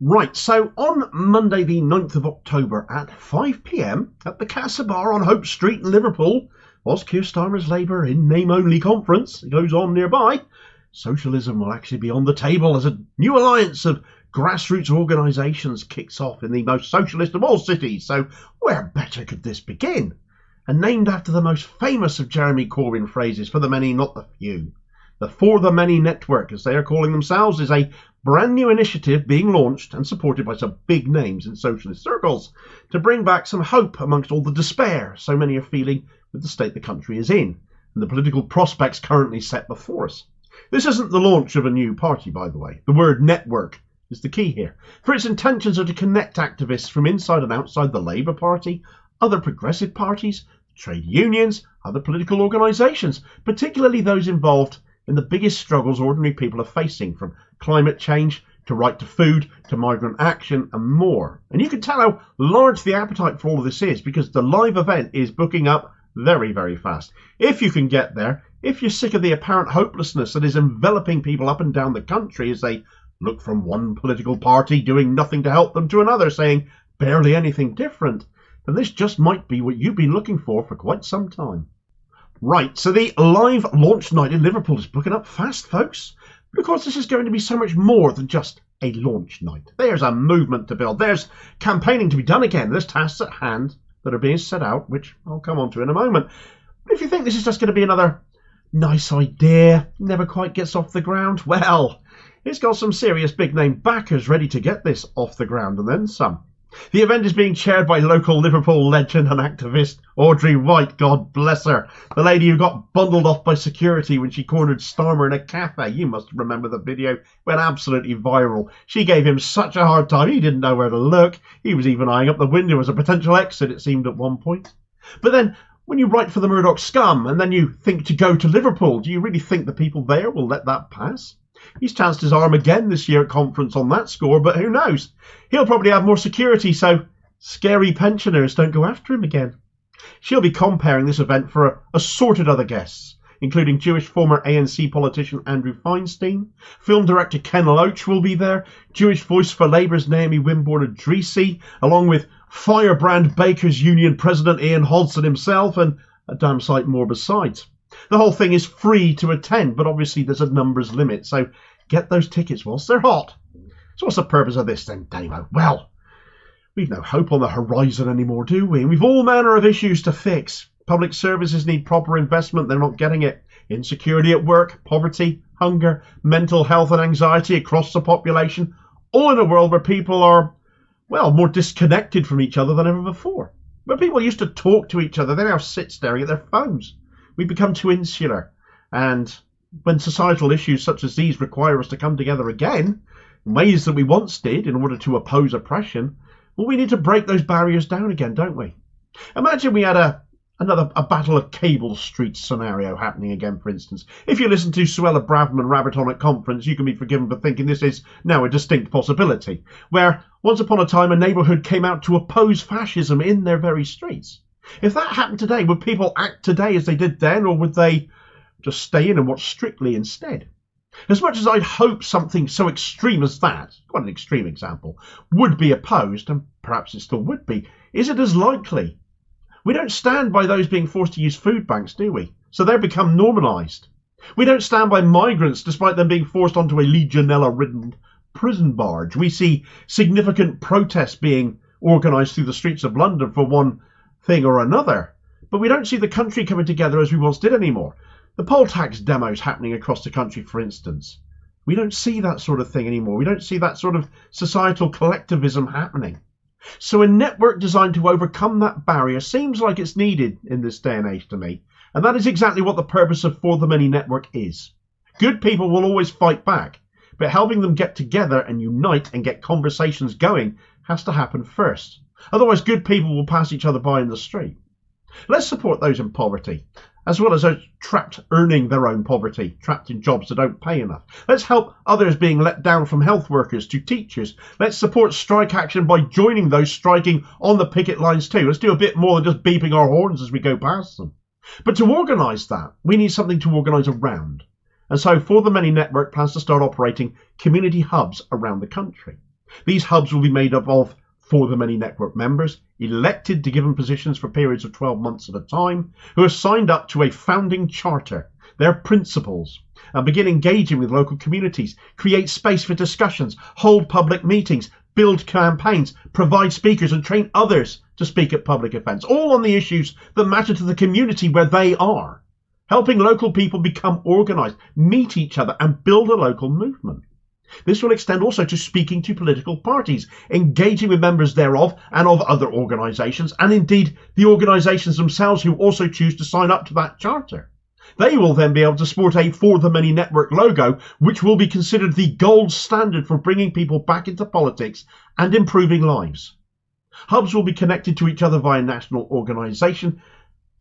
Right, so on Monday the 9th of October at 5 p.m. at the Casa Bar on Hope Street in Liverpool, whilst Keir Starmer's Labour in name-only conference goes on nearby, socialism will actually be on the table as a new alliance of grassroots organisations kicks off in the most socialist of all cities. So where better could this begin? And named after the most famous of Jeremy Corbyn phrases, for the many, not the few. The For the Many Network, as they are calling themselves, is a brand new initiative being launched and supported by some big names in socialist circles to bring back some hope amongst all the despair so many are feeling with the state the country is in and the political prospects currently set before us. This isn't the launch of a new party, by the way. The word network is the key here, for its intentions are to connect activists from inside and outside the Labour Party, other progressive parties, trade unions, other political organisations, particularly those involved in the biggest struggles ordinary people are facing, from climate change to right to food to migrant action and more. And you can tell how large the appetite for all of this is because the live event is booking up very, very fast. If you can get there, if you're sick of the apparent hopelessness that is enveloping people up and down the country as they look from one political party doing nothing to help them to another saying barely anything different, then this just might be what you've been looking for quite some time. Right, so the live launch night in Liverpool is booking up fast, folks. But of course, this is going to be so much more than just a launch night. There's a movement to build. There's campaigning to be done again. There's tasks at hand that are being set out, which I'll come on to in a moment. But if you think this is just going to be another nice idea, never quite gets off the ground, well, it's got some serious big-name backers ready to get this off the ground and then some. The event is being chaired by local Liverpool legend and activist Audrey White, God bless her. The lady who got bundled off by security when she cornered Starmer in a cafe. You must remember the video. It went absolutely viral. She gave him such a hard time, he didn't know where to look. He was even eyeing up the window as a potential exit, it seemed, at one point. But then, when you write for the Murdoch scum and then you think to go to Liverpool, do you really think the people there will let that pass? He's chanced his arm again this year at conference on that score, but who knows? He'll probably have more security, so scary pensioners don't go after him again. She'll be comparing this event for assorted other guests, including Jewish former ANC politician Andrew Feinstein, film director Ken Loach will be there, Jewish Voice for Labour's Naomi Wimborne-idrissi, along with Firebrand Bakers Union President Ian Hodson himself, and a damn sight more besides. The whole thing is free to attend, but obviously there's a numbers limit, so get those tickets whilst they're hot. So what's the purpose of this then, Damo? Well, we've no hope on the horizon anymore, do we? And we've all manner of issues to fix. Public services need proper investment, they're not getting it. Insecurity at work, poverty, hunger, mental health and anxiety across the population, all in a world where people are, well, more disconnected from each other than ever before. Where people used to talk to each other, they now sit staring at their phones. We've become too insular, and when societal issues such as these require us to come together again, in ways that we once did in order to oppose oppression, well, we need to break those barriers down again, don't we? Imagine we had a Battle of Cable Street scenario happening again, for instance. If you listen to Suella Braverman Rabbit at conference, you can be forgiven for thinking this is now a distinct possibility, where once upon a time a neighbourhood came out to oppose fascism in their very streets. If that happened today, would people act today as they did then, or would they just stay in and watch Strictly instead? As much as I'd hope something so extreme as that, quite an extreme example, would be opposed, and perhaps it still would be, is it as likely? We don't stand by those being forced to use food banks, do we? So they've become normalised. We don't stand by migrants despite them being forced onto a Legionella-ridden prison barge. We see significant protests being organised through the streets of London for one thing or another, but we don't see the country coming together as we once did anymore. The poll tax demos happening across the country, for instance. We don't see that sort of thing anymore. We don't see that sort of societal collectivism happening. So a network designed to overcome that barrier seems like it's needed in this day and age to me, and that is exactly what the purpose of For the Many Network is. Good people will always fight back, but helping them get together and unite and get conversations going has to happen first. Otherwise, good people will pass each other by in the street. Let's support those in poverty, as well as those trapped earning their own poverty, trapped in jobs that don't pay enough. Let's help others being let down, from health workers to teachers. Let's support strike action by joining those striking on the picket lines too. Let's do a bit more than just beeping our horns as we go past them. But to organise that, we need something to organise around. And so For the Many Network plans to start operating community hubs around the country. These hubs will be made up of For the Many network members, elected to given positions for periods of 12 months at a time, who are signed up to a founding charter, their principles, and begin engaging with local communities, create space for discussions, hold public meetings, build campaigns, provide speakers and train others to speak at public events, all on the issues that matter to the community where they are, helping local people become organised, meet each other and build a local movement. This will extend also to speaking to political parties, engaging with members thereof and of other organisations, and indeed the organisations themselves who also choose to sign up to that charter. They will then be able to sport a For the Many network logo, which will be considered the gold standard for bringing people back into politics and improving lives. Hubs will be connected to each other via national organisation.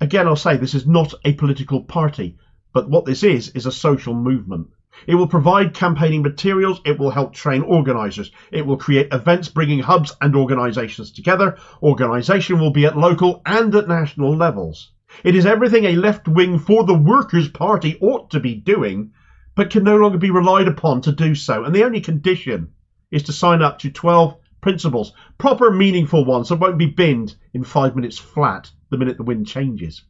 Again, I'll say this is not a political party, but what this is a social movement. It will provide campaigning materials, it will help train organisers, it will create events bringing hubs and organisations together. Organisation will be at local and at national levels. It is everything a left-wing For the Workers party ought to be doing, but can no longer be relied upon to do so, and the only condition is to sign up to 12 principles, proper meaningful ones that won't be binned in 5 minutes flat the minute the wind changes.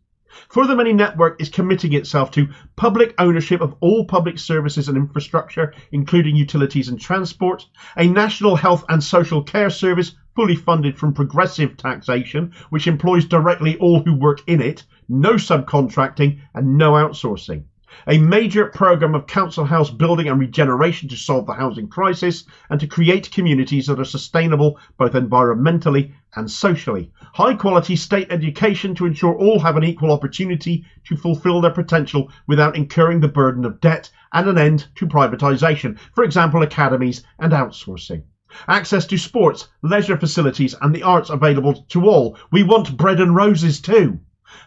For the Many network is committing itself to public ownership of all public services and infrastructure, including utilities and transport, a national health and social care service fully funded from progressive taxation, which employs directly all who work in it, no subcontracting and no outsourcing. A major programme of council house building and regeneration to solve the housing crisis and to create communities that are sustainable both environmentally and socially. High quality state education to ensure all have an equal opportunity to fulfil their potential without incurring the burden of debt, and an end to privatisation, for example academies and outsourcing. Access to sports, leisure facilities and the arts available to all. We want bread and roses too.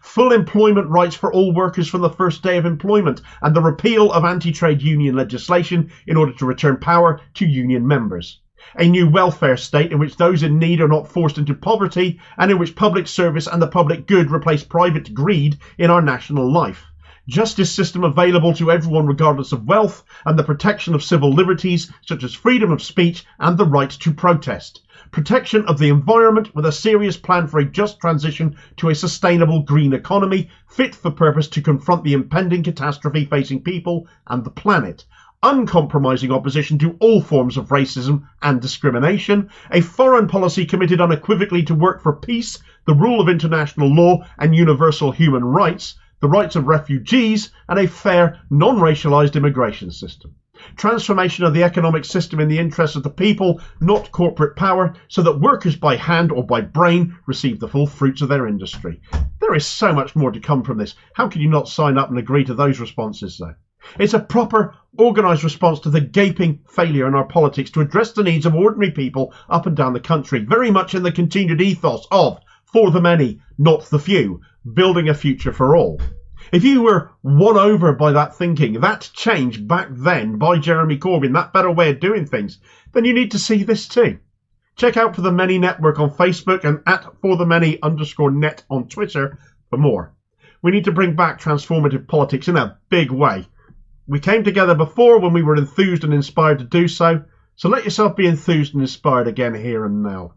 Full employment rights for all workers from the first day of employment, and the repeal of anti-trade union legislation in order to return power to union members. A new welfare state in which those in need are not forced into poverty, and in which public service and the public good replace private greed in our national life. Justice system available to everyone regardless of wealth, and the protection of civil liberties such as freedom of speech and the right to protest. Protection of the environment with a serious plan for a just transition to a sustainable green economy fit for purpose to confront the impending catastrophe facing people and the planet. Uncompromising opposition to all forms of racism and discrimination. A foreign policy committed unequivocally to work for peace, the rule of international law and universal human rights, the rights of refugees, and a fair, non-racialised immigration system. Transformation of the economic system in the interests of the people, not corporate power, so that workers by hand or by brain receive the full fruits of their industry. There is so much more to come from this. How can you not sign up and agree to those responses though? It's a proper, organised response to the gaping failure in our politics to address the needs of ordinary people up and down the country, very much in the continued ethos of For the Many, not the few, building a future for all. If you were won over by that thinking, that change back then by Jeremy Corbyn, that better way of doing things, then you need to see this too. Check out For the Many Network on Facebook and at @forthemany_net on Twitter for more. We need to bring back transformative politics in a big way. We came together before when we were enthused and inspired to do so, so let yourself be enthused and inspired again here and now.